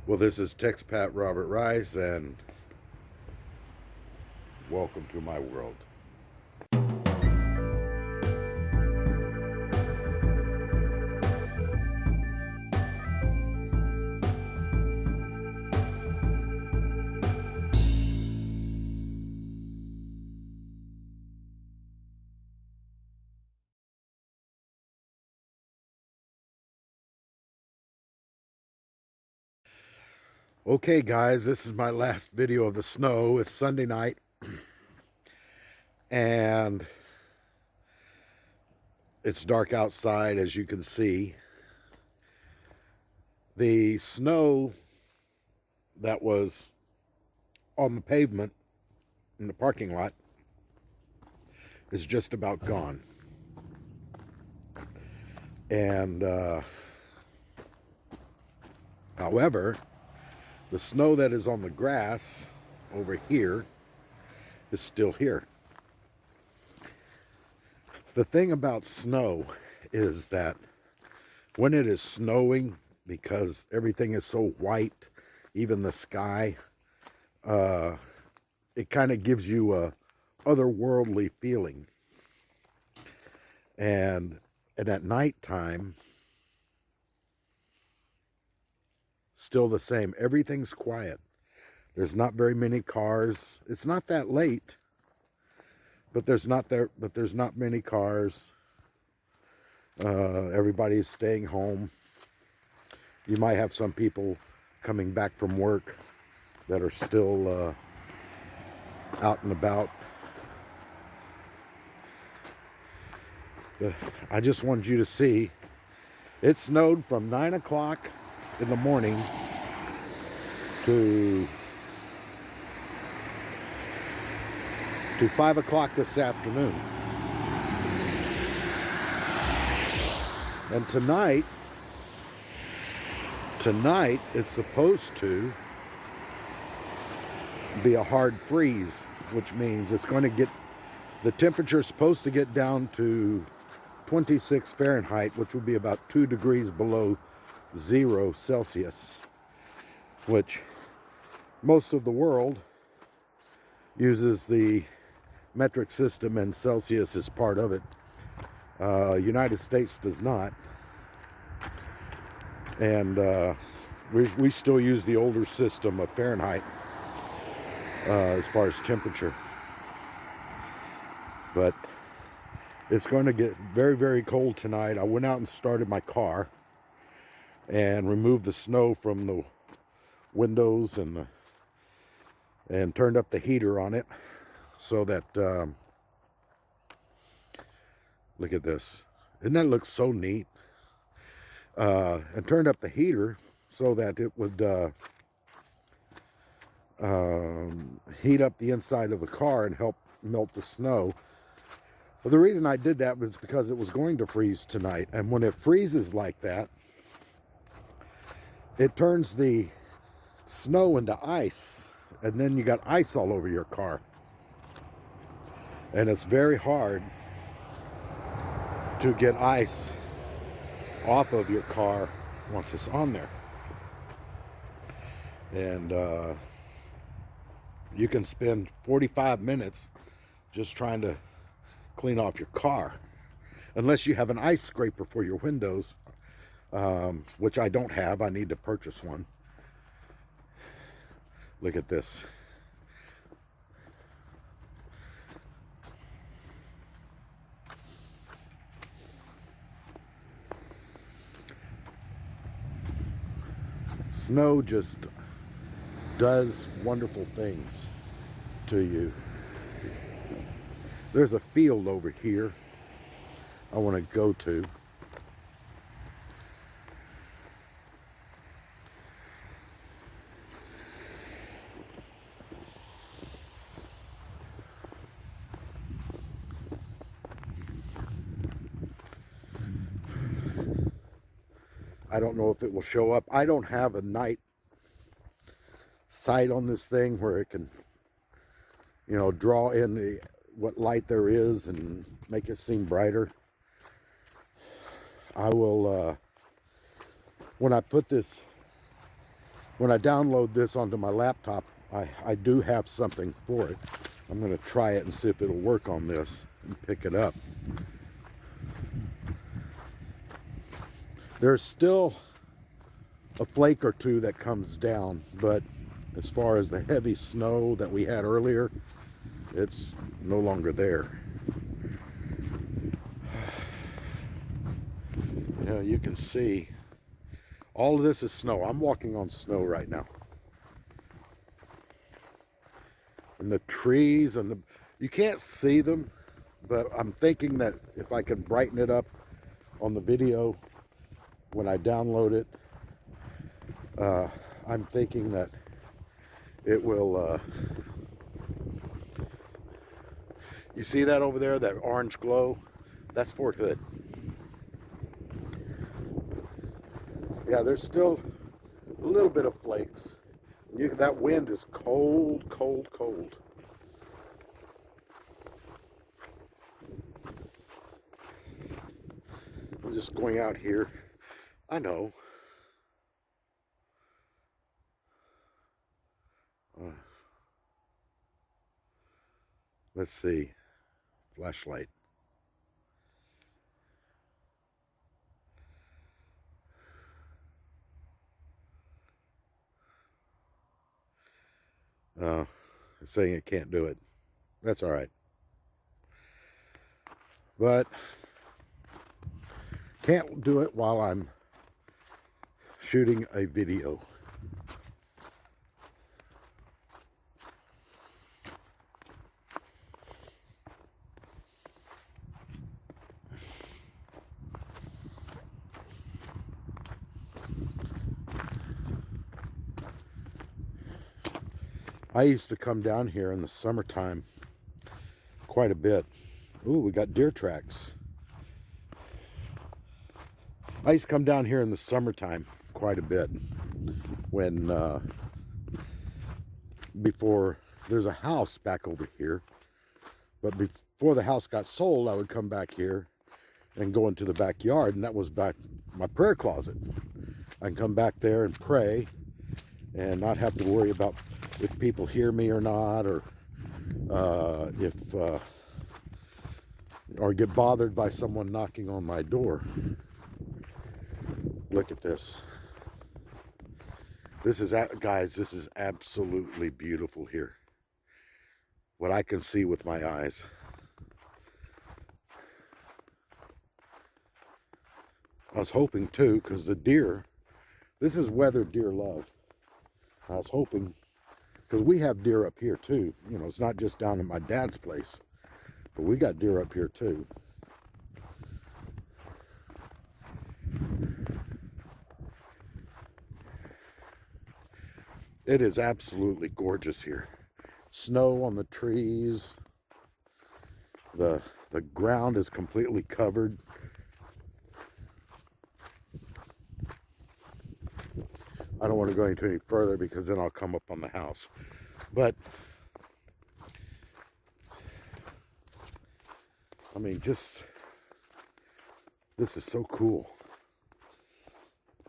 Well, this is TEXpat Robert Rice, and welcome to my world. Okay, guys, this is my last video of the snow. It's Sunday night, and it's dark outside, as you can see. The snow that was on the pavement in the parking lot is just about gone. And however, the snow that is on the grass over here is still here. The thing about snow is that when it is snowing, because everything is so white, even the sky, it kind of gives you a otherworldly feeling. And at nighttime, still the same. Everything's quiet. There's not very many cars. It's not that late, but there's not many cars. Everybody's staying home. You might have some people coming back from work that are still out and about. But I just wanted you to see, it snowed from 9 o'clock in the morning to 5 o'clock this afternoon. And tonight it's supposed to be a hard freeze, which means it's going to get, the temperature is supposed to get down to 26 Fahrenheit, which would be about 2 degrees below 0 Celsius, which most of the world uses the metric system, and Celsius is part of it. United States does not. And we still use the older system of Fahrenheit as far as temperature. But it's going to get very, very cold tonight. I went out and started my car and removed the snow from the windows and turned up the heater on it so that look at this. Doesn't that look so neat? And turned up the heater so that it would heat up the inside of the car and help melt the snow. But the reason I did that was because it was going to freeze tonight. And when it freezes like that, it turns the snow into ice. And then you got ice all over your car. And it's very hard to get ice off of your car once it's on there. And you can spend 45 minutes just trying to clean off your car, unless you have an ice scraper for your windows, which I don't have. I need to purchase one. Look at this. Snow just does wonderful things to you. There's a field over here I want to go to. I don't know if it will show up. I don't have a night sight on this thing where it can, draw in what light there is and make it seem brighter. I will, when I put this when I download this onto my laptop, I do have something for it. I'm going to try it and see if it'll work on this and pick it up. There's still a flake or two that comes down, but as far as the heavy snow that we had earlier, it's no longer there. Yeah, you can see all of this is snow. I'm walking on snow right now. And the trees and you can't see them, but I'm thinking that if I can brighten it up on the video when I download it, I'm thinking that it will, you see that over there, that orange glow? That's Fort Hood. Yeah, there's still a little bit of flakes. That wind is cold, cold, cold. I'm just going out here. I know. Let's see. Flashlight. It's saying it can't do it. That's all right. But can't do it while I'm shooting a video. I used to come down here in the summertime quite a bit. Ooh, we got deer tracks. I used to come down here in the summertime quite a bit when before there's a house back over here, but before the house got sold, I would come back here and go into the backyard, and that was back my prayer closet. I can come back there and pray and not have to worry about if people hear me or not, or or get bothered by someone knocking on my door. Look at this. This is, guys, this is absolutely beautiful here. What I can see with my eyes. I was hoping too, because the deer, this is weather deer love. I was hoping, because we have deer up here too. You know, it's not just down at my dad's place, but we got deer up here too. It is absolutely gorgeous here. Snow on the trees. The ground is completely covered. I don't want to go into any further because then I'll come up on the house. But I mean, just, this is so cool.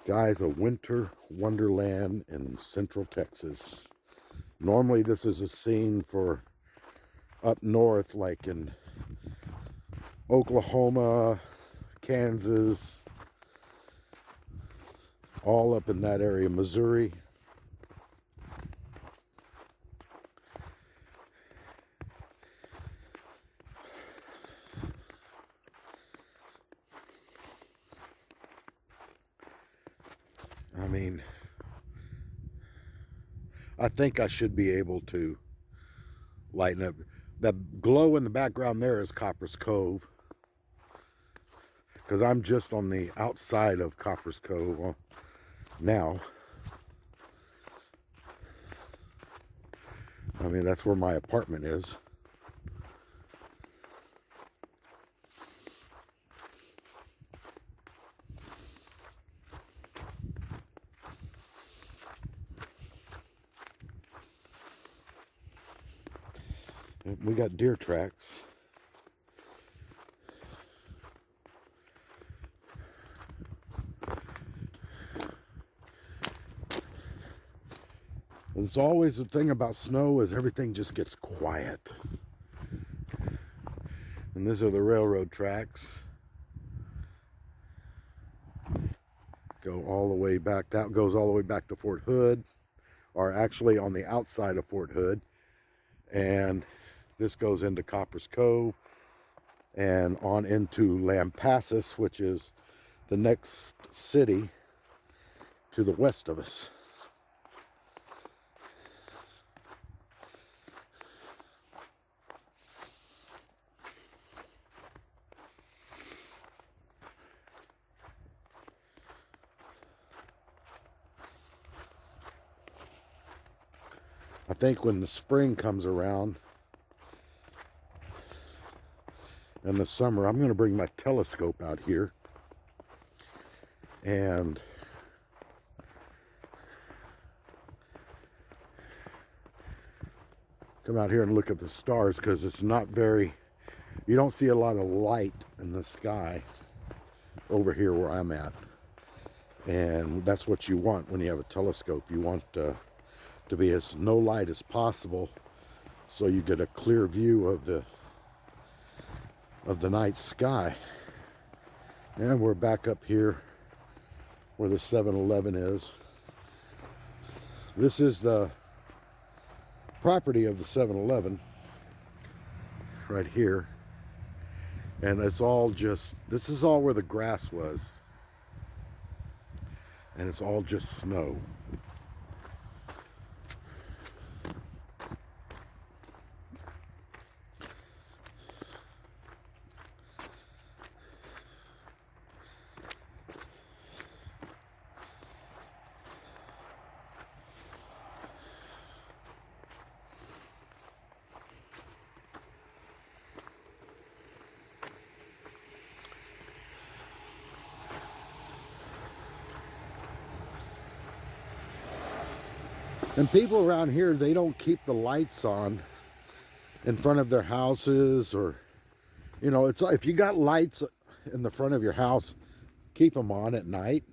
Guys, a winter wonderland in central Texas. Normally this is a scene for up north, like in Oklahoma, Kansas, all up in that area, Missouri. I mean, I think I should be able to lighten up. That glow in the background there is Copper's Cove, because I'm just on the outside of Copper's Cove now. I mean, that's where my apartment is. We got deer tracks. It's always the thing about snow is everything just gets quiet. And these are the railroad tracks. Go all the way back. That goes all the way back to Fort Hood, or actually on the outside of Fort Hood. And this goes into Copper's Cove and on into Lampasas, which is the next city to the west of us. I think when the spring comes around and the summer, I'm going to bring my telescope out here and come out here and look at the stars, because it's not very, you don't see a lot of light in the sky over here where I'm at. And that's what you want when you have a telescope. You want to be as no light as possible, so you get a clear view of the night sky. And we're back up here where the 7-Eleven is. This is the property of the 7-Eleven right here, and it's all just, this is all where the grass was, and it's all just snow. And people around here, they don't keep the lights on in front of their houses, or, you know, it's, if you got lights in the front of your house, keep them on at night.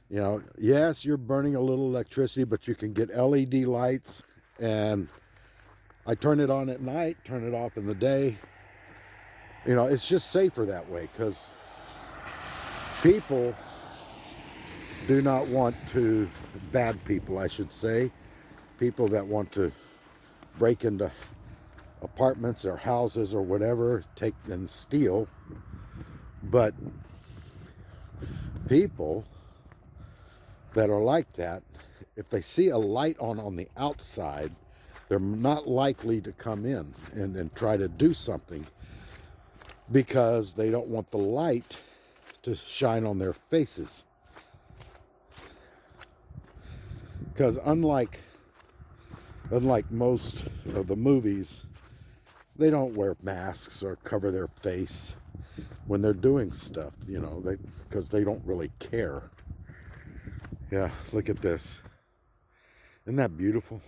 You know, yes, you're burning a little electricity, but you can get LED lights, and I turn it on at night, turn it off in the day. You know, it's just safer that way, because people do not want to, bad people I should say, people that want to break into apartments or houses or whatever, take and steal. But people that are like that, if they see a light on the outside, they're not likely to come in and try to do something, because they don't want the light to shine on their faces. Because unlike most of the movies, they don't wear masks or cover their face when they're doing stuff, you know, because they don't really care. Yeah, look at this. Isn't that beautiful?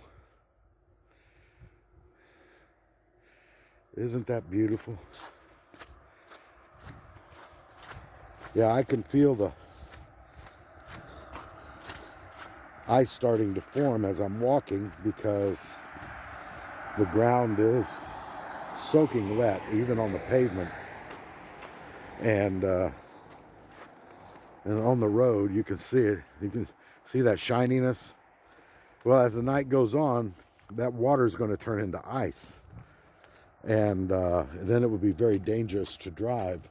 Isn't that beautiful? Yeah, I can feel the ice starting to form as I'm walking, because the ground is soaking wet, even on the pavement. And on the road, you can see it. You can see that shininess. Well, as the night goes on, that water is going to turn into ice. And then it would be very dangerous to drive.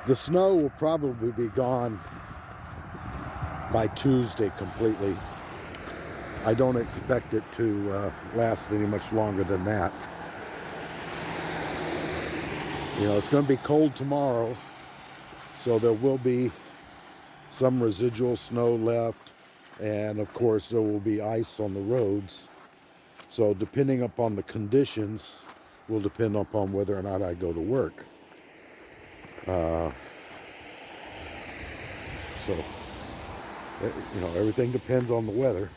The snow will probably be gone by Tuesday completely. I don't expect it to last any much longer than that. You know, it's going to be cold tomorrow, so there will be some residual snow left, and of course there will be ice on the roads. So depending upon the conditions will depend upon whether or not I go to work. So, you know, everything depends on the weather.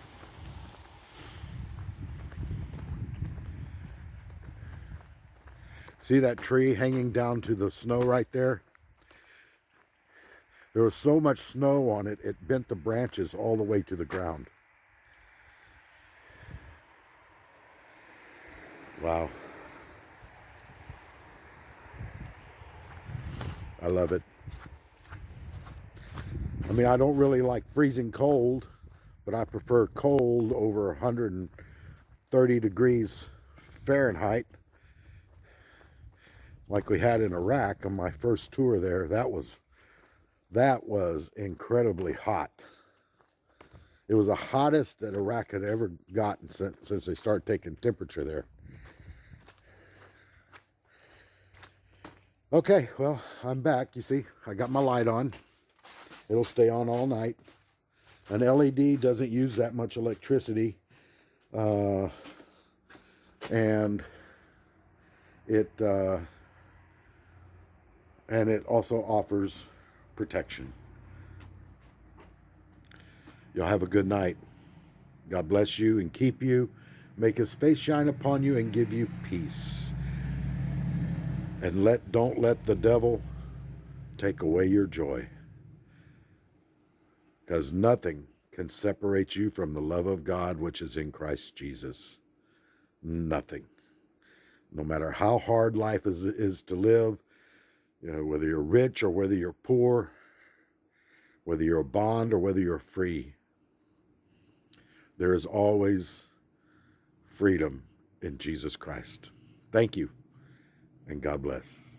See that tree hanging down to the snow right there? There was so much snow on it, it bent the branches all the way to the ground. Wow. I love it. I mean, I don't really like freezing cold, but I prefer cold over 130 degrees Fahrenheit. Like we had in Iraq on my first tour there. That was incredibly hot. It was the hottest that Iraq had ever gotten since they started taking temperature there. Okay, well, I'm back. You see, I got my light on. It'll stay on all night. An LED doesn't use that much electricity. And it also offers protection. Y'all have a good night. God bless you and keep you. Make his face shine upon you and give you peace. And don't let the devil take away your joy. Because nothing can separate you from the love of God which is in Christ Jesus. Nothing. No matter how hard life is to live, whether you're rich or whether you're poor, whether you're a bond or whether you're free, there is always freedom in Jesus Christ. Thank you, and God bless.